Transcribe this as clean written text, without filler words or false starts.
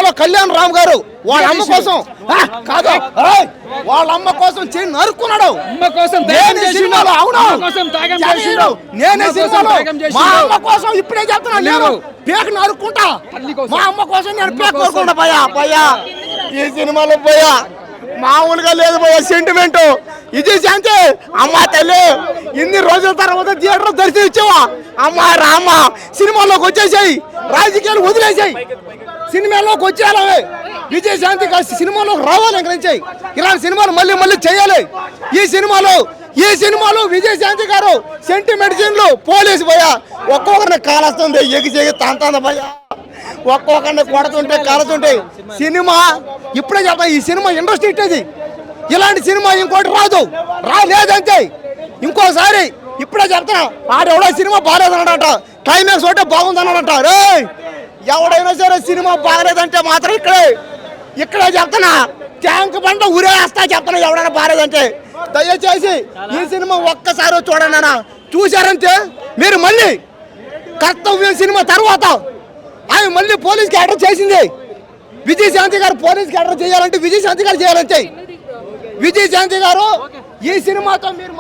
సినిమాలో కళ్యాణ్ రామ్ గారు వాళ్ళ అమ్మ కోసం కాదు వాళ్ళ అమ్మ కోసం చేయి నరుక్కున్నాడు. నేనే సినిమాలో అవును నేనే సినిమాలో మా అమ్మ కోసం ఇప్పుడే చెప్తున్నా నేను పేక నరుక్కుంటా. మా అమ్మ కోసం నేను పేక కోరుకుంటా భయ్యా. ఈ సినిమాలో భయ్యా మామూలుగా లేదు భయ్యా సెంటిమెంట్. ఇది శాంతి అమ్మ తల్లి ఇన్ని రోజుల తర్వాత థియేటర్ దర్శనం ఇచ్చావా అమ్మ రామ్మ. సినిమాలోకి వచ్చేసాయి, రాజకీయాలు వదిలేసాయి, సినిమాలోకి వచ్చేయాలి. విజయశాంతి సినిమాలోకి రావాలి, ఎంకరేజ్ ఇలాంటి సినిమాలు మళ్ళీ మళ్ళీ చేయాలి. ఈ సినిమాలో విజయశాంతి గారు సెంటిమెంట్ సీన్లు పోలీసు భయ ఒక్కొక్కరిని కాలుస్తుంది, ఎగిసేగి తంతుంది భయ, ఒక్కొక్కరిని కొడుతుంటే కాలుతుంటే. సినిమా ఇప్పుడే చెప్తా, ఈ సినిమా ఇండస్ట్రీ ఇట్టేది. ఇలాంటి సినిమా ఇంకోటి రాలేదంతే. ఇంకోసారి ఇప్పుడే చెప్తున్నా, ఆడెవడో సినిమా బాగాలేదన్నాడట, క్లైమాక్స్ ఒకటే బాగుందన్నాడట. రే ఎవడైనా సరే సినిమా బాగలేదంటే మాత్రం ఇక్కడే చెప్తున్నా, ట్యాంక్ బండ ఊరేస్తా చెప్తున్నా. ఎవడైనా బాగలేదంటే దయచేసి ఈ సినిమా ఒక్కసారి చూడండి అన్న. చూశారంటే మీరు మళ్ళీ కర్తవ్యం సినిమా తర్వాత ఆమె మళ్ళీ పోలీస్ క్యారెక్టర్ చేసింది. విజయశాంతి గారు పోలీస్ క్యారెక్టర్ చేయాలంటే విజయశాంతి గారు చేయాలంటే విజయశాంతి గారు ఈ సినిమాతో మీరు